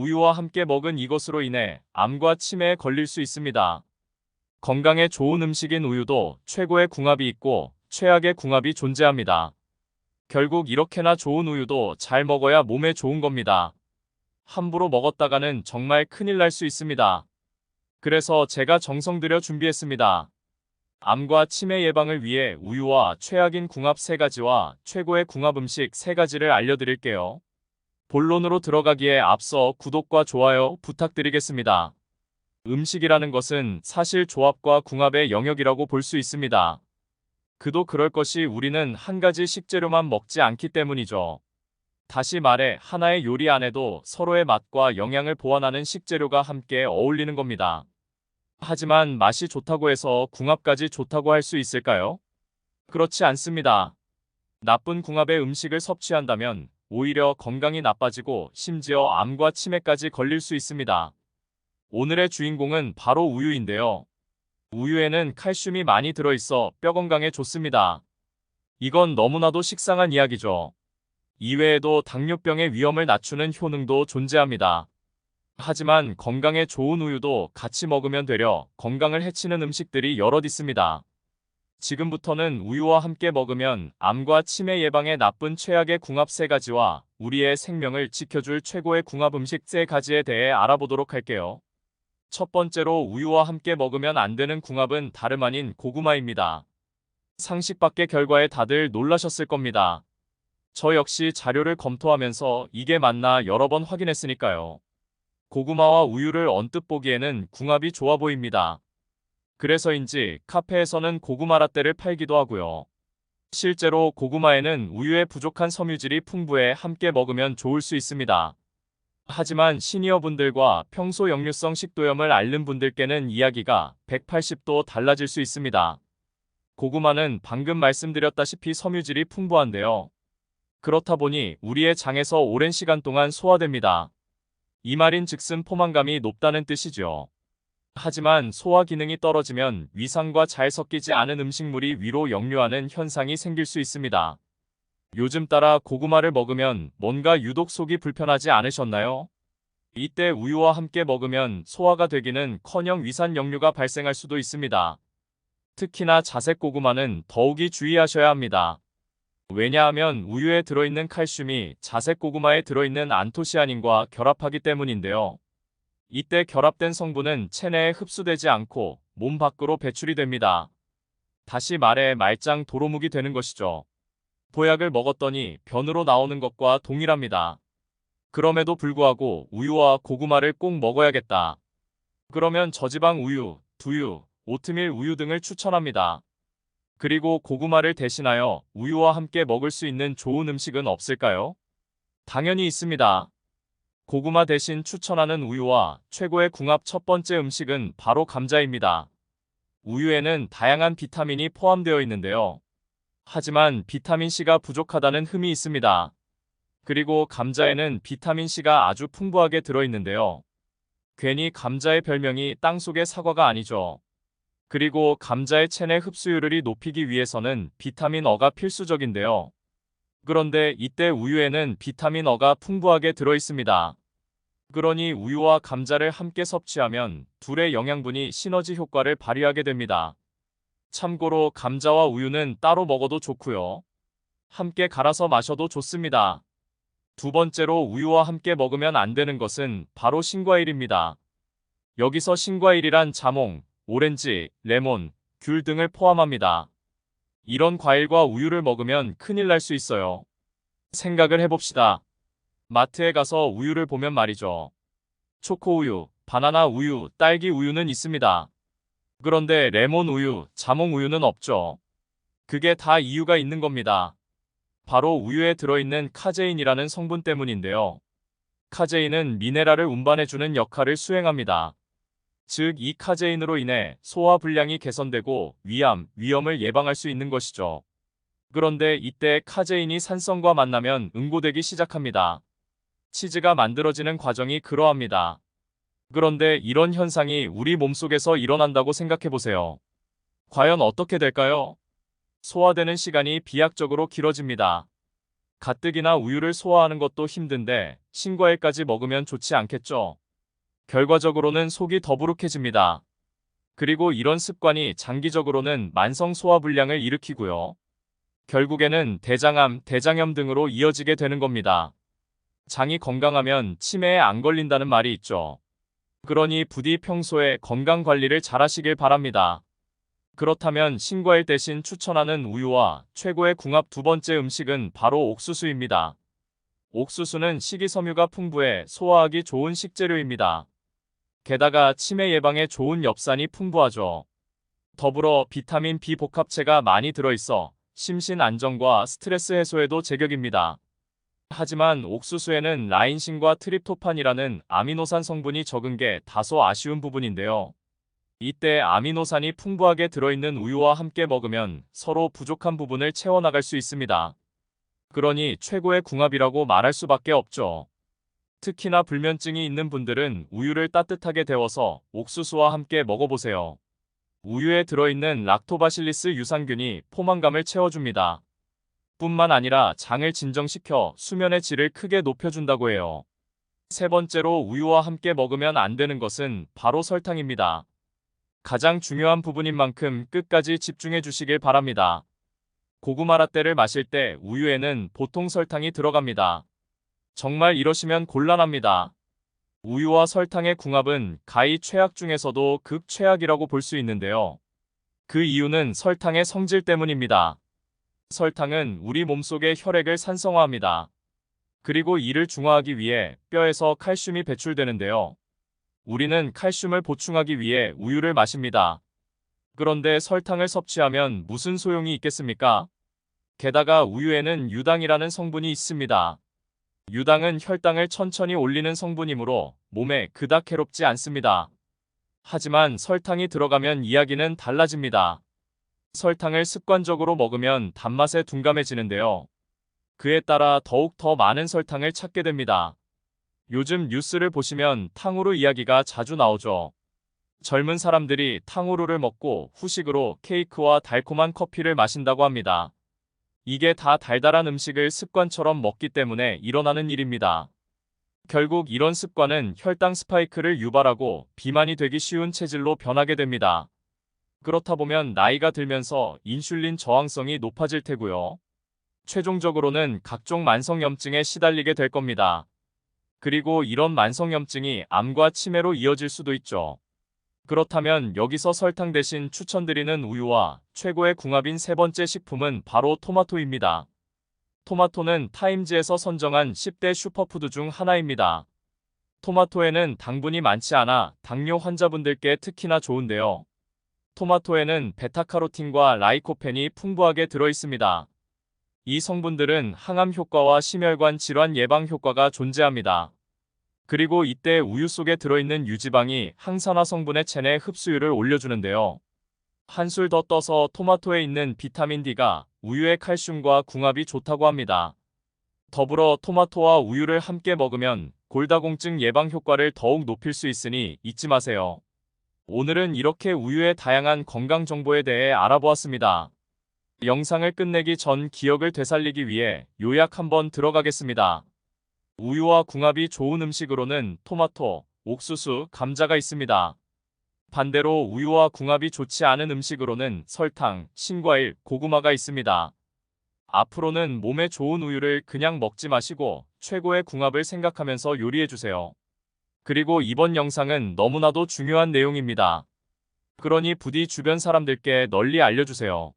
우유와 함께 먹은 이것으로 인해 암과 치매에 걸릴 수 있습니다. 건강에 좋은 음식인 우유도 최고의 궁합이 있고 최악의 궁합이 존재합니다. 결국 이렇게나 좋은 우유도 잘 먹어야 몸에 좋은 겁니다. 함부로 먹었다가는 정말 큰일 날 수 있습니다. 그래서 제가 정성 들여 준비했습니다. 암과 치매 예방을 위해 우유와 최악인 궁합 3가지와 최고의 궁합 음식 3가지를 알려드릴게요. 본론으로 들어가기에 앞서 구독과 좋아요 부탁드리겠습니다. 음식이라는 것은 사실 조합과 궁합의 영역이라고 볼 수 있습니다. 그도 그럴 것이 우리는 한 가지 식재료만 먹지 않기 때문이죠. 다시 말해 하나의 요리 안에도 서로의 맛과 영양을 보완하는 식재료가 함께 어울리는 겁니다. 하지만 맛이 좋다고 해서 궁합까지 좋다고 할 수 있을까요? 그렇지 않습니다. 나쁜 궁합의 음식을 섭취한다면 오히려 건강이 나빠지고 심지어 암과 치매까지 걸릴 수 있습니다. 오늘의 주인공은 바로 우유인데요. 우유에는 칼슘이 많이 들어있어 뼈 건강에 좋습니다. 이건 너무나도 식상한 이야기죠. 이외에도 당뇨병의 위험을 낮추는 효능도 존재합니다. 하지만 건강에 좋은 우유도 같이 먹으면 되려 건강을 해치는 음식들이 여럿 있습니다. 지금부터는 우유와 함께 먹으면 암과 치매 예방에 나쁜 최악의 궁합 3가지와 우리의 생명을 지켜줄 최고의 궁합 음식 3가지에 대해 알아보도록 할게요. 첫 번째로 우유와 함께 먹으면 안 되는 궁합은 다름 아닌 고구마입니다. 상식 밖의 결과에 다들 놀라셨을 겁니다. 저 역시 자료를 검토하면서 이게 맞나 여러 번 확인했으니까요. 고구마와 우유를 언뜻 보기에는 궁합이 좋아 보입니다. 그래서인지 카페에서는 고구마 라떼를 팔기도 하고요. 실제로 고구마에는 우유에 부족한 섬유질이 풍부해 함께 먹으면 좋을 수 있습니다. 하지만 시니어분들과 평소 역류성 식도염을 앓는 분들께는 이야기가 180도 달라질 수 있습니다. 고구마는 방금 말씀드렸다시피 섬유질이 풍부한데요. 그렇다 보니 우리의 장에서 오랜 시간 동안 소화됩니다. 이 말인즉슨 포만감이 높다는 뜻이죠. 하지만 소화 기능이 떨어지면 위산과 잘 섞이지 않은 음식물이 위로 역류하는 현상이 생길 수 있습니다. 요즘 따라 고구마를 먹으면 뭔가 유독 속이 불편하지 않으셨나요? 이때 우유와 함께 먹으면 소화가 되기는커녕 위산 역류가 발생할 수도 있습니다. 특히나 자색 고구마는 더욱이 주의하셔야 합니다. 왜냐하면 우유에 들어있는 칼슘이 자색 고구마에 들어있는 안토시아닌과 결합하기 때문인데요. 이때 결합된 성분은 체내에 흡수되지 않고 몸 밖으로 배출이 됩니다. 다시 말해 말짱 도루묵이 되는 것이죠. 보약을 먹었더니 변으로 나오는 것과 동일합니다. 그럼에도 불구하고 우유와 고구마를 꼭 먹어야겠다. 그러면 저지방 우유, 두유, 오트밀 우유 등을 추천합니다. 그리고 고구마를 대신하여 우유와 함께 먹을 수 있는 좋은 음식은 없을까요? 당연히 있습니다. 고구마 대신 추천하는 우유와 최고의 궁합 첫 번째 음식은 바로 감자입니다. 우유에는 다양한 비타민이 포함되어 있는데요. 하지만 비타민C가 부족하다는 흠이 있습니다. 그리고 감자에는 비타민C가 아주 풍부하게 들어있는데요. 괜히 감자의 별명이 땅속의 사과가 아니죠. 그리고 감자의 체내 흡수율을 높이기 위해서는 비타민 어가 필수적인데요. 그런데 이때 우유에는 비타민 어가 풍부하게 들어있습니다. 그러니 우유와 감자를 함께 섭취하면 둘의 영양분이 시너지 효과를 발휘하게 됩니다. 참고로 감자와 우유는 따로 먹어도 좋고요. 함께 갈아서 마셔도 좋습니다. 두 번째로 우유와 함께 먹으면 안 되는 것은 바로 신과일입니다. 여기서 신과일이란 자몽, 오렌지, 레몬, 귤 등을 포함합니다. 이런 과일과 우유를 먹으면 큰일 날 수 있어요. 생각을 해봅시다. 마트에 가서 우유를 보면 말이죠. 초코우유, 바나나 우유, 딸기 우유는 있습니다. 그런데 레몬 우유, 자몽 우유는 없죠. 그게 다 이유가 있는 겁니다. 바로 우유에 들어있는 카제인이라는 성분 때문인데요. 카제인은 미네랄을 운반해주는 역할을 수행합니다. 즉, 이 카제인으로 인해 소화 불량이 개선되고 위암, 위염을 예방할 수 있는 것이죠. 그런데 이때 카제인이 산성과 만나면 응고되기 시작합니다. 치즈가 만들어지는 과정이 그러합니다. 그런데 이런 현상이 우리 몸속에서 일어난다고 생각해보세요. 과연 어떻게 될까요? 소화되는 시간이 비약적으로 길어집니다. 가뜩이나 우유를 소화하는 것도 힘든데 신과일까지 먹으면 좋지 않겠죠. 결과적으로는 속이 더부룩해집니다. 그리고 이런 습관이 장기적으로는 만성 소화불량을 일으키고요. 결국에는 대장암, 대장염 등으로 이어지게 되는 겁니다. 장이 건강하면 치매에 안 걸린다는 말이 있죠. 그러니 부디 평소에 건강 관리를 잘 하시길 바랍니다. 그렇다면 신과일 대신 추천하는 우유와 최고의 궁합 두 번째 음식은 바로 옥수수입니다. 옥수수는 식이섬유가 풍부해 소화하기 좋은 식재료입니다. 게다가 치매 예방에 좋은 엽산이 풍부하죠. 더불어 비타민 B 복합체가 많이 들어있어 심신 안정과 스트레스 해소에도 제격입니다. 하지만 옥수수에는 라인신과 트립토판이라는 아미노산 성분이 적은 게 다소 아쉬운 부분인데요. 이때 아미노산이 풍부하게 들어있는 우유와 함께 먹으면 서로 부족한 부분을 채워나갈 수 있습니다. 그러니 최고의 궁합이라고 말할 수밖에 없죠. 특히나 불면증이 있는 분들은 우유를 따뜻하게 데워서 옥수수와 함께 먹어보세요. 우유에 들어있는 락토바실리스 유산균이 포만감을 채워줍니다. 뿐만 아니라 장을 진정시켜 수면의 질을 크게 높여준다고 해요. 세 번째로 우유와 함께 먹으면 안 되는 것은 바로 설탕입니다. 가장 중요한 부분인 만큼 끝까지 집중해 주시길 바랍니다. 고구마 라떼를 마실 때 우유에는 보통 설탕이 들어갑니다. 정말 이러시면 곤란합니다. 우유와 설탕의 궁합은 가히 최악 중에서도 극최악이라고 볼 수 있는데요. 그 이유는 설탕의 성질 때문입니다. 설탕은 우리 몸속의 혈액을 산성화합니다. 그리고 이를 중화하기 위해 뼈에서 칼슘이 배출되는데요. 우리는 칼슘을 보충하기 위해 우유를 마십니다. 그런데 설탕을 섭취하면 무슨 소용이 있겠습니까? 게다가 우유에는 유당이라는 성분이 있습니다. 유당은 혈당을 천천히 올리는 성분이므로 몸에 그닥 해롭지 않습니다. 하지만 설탕이 들어가면 이야기는 달라집니다. 설탕을 습관적으로 먹으면 단맛에 둔감해지는데요. 그에 따라 더욱 더 많은 설탕을 찾게 됩니다. 요즘 뉴스를 보시면 탕후루 이야기가 자주 나오죠. 젊은 사람들이 탕후루를 먹고 후식으로 케이크와 달콤한 커피를 마신다고 합니다. 이게 다 달달한 음식을 습관처럼 먹기 때문에 일어나는 일입니다. 결국 이런 습관은 혈당 스파이크를 유발하고 비만이 되기 쉬운 체질로 변하게 됩니다. 그렇다 보면 나이가 들면서 인슐린 저항성이 높아질 테고요. 최종적으로는 각종 만성염증에 시달리게 될 겁니다. 그리고 이런 만성염증이 암과 치매로 이어질 수도 있죠. 그렇다면 여기서 설탕 대신 추천드리는 우유와 최고의 궁합인 세 번째 식품은 바로 토마토입니다. 토마토는 타임즈에서 선정한 10대 슈퍼푸드 중 하나입니다. 토마토에는 당분이 많지 않아 당뇨 환자분들께 특히나 좋은데요. 토마토에는 베타카로틴과 라이코펜이 풍부하게 들어있습니다. 이 성분들은 항암 효과와 심혈관 질환 예방 효과가 존재합니다. 그리고 이때 우유 속에 들어있는 유지방이 항산화 성분의 체내 흡수율을 올려주는데요. 한술 더 떠서 토마토에 있는 비타민 D가 우유의 칼슘과 궁합이 좋다고 합니다. 더불어 토마토와 우유를 함께 먹으면 골다공증 예방 효과를 더욱 높일 수 있으니 잊지 마세요. 오늘은 이렇게 우유의 다양한 건강 정보에 대해 알아보았습니다. 영상을 끝내기 전 기억을 되살리기 위해 요약 한번 들어가겠습니다. 우유와 궁합이 좋은 음식으로는 토마토, 옥수수, 감자가 있습니다. 반대로 우유와 궁합이 좋지 않은 음식으로는 설탕, 신과일, 고구마가 있습니다. 앞으로는 몸에 좋은 우유를 그냥 먹지 마시고 최고의 궁합을 생각하면서 요리해주세요. 그리고 이번 영상은 너무나도 중요한 내용입니다. 그러니 부디 주변 사람들께 널리 알려주세요.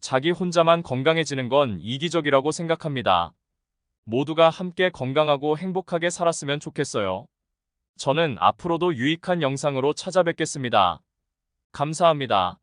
자기 혼자만 건강해지는 건 이기적이라고 생각합니다. 모두가 함께 건강하고 행복하게 살았으면 좋겠어요. 저는 앞으로도 유익한 영상으로 찾아뵙겠습니다. 감사합니다.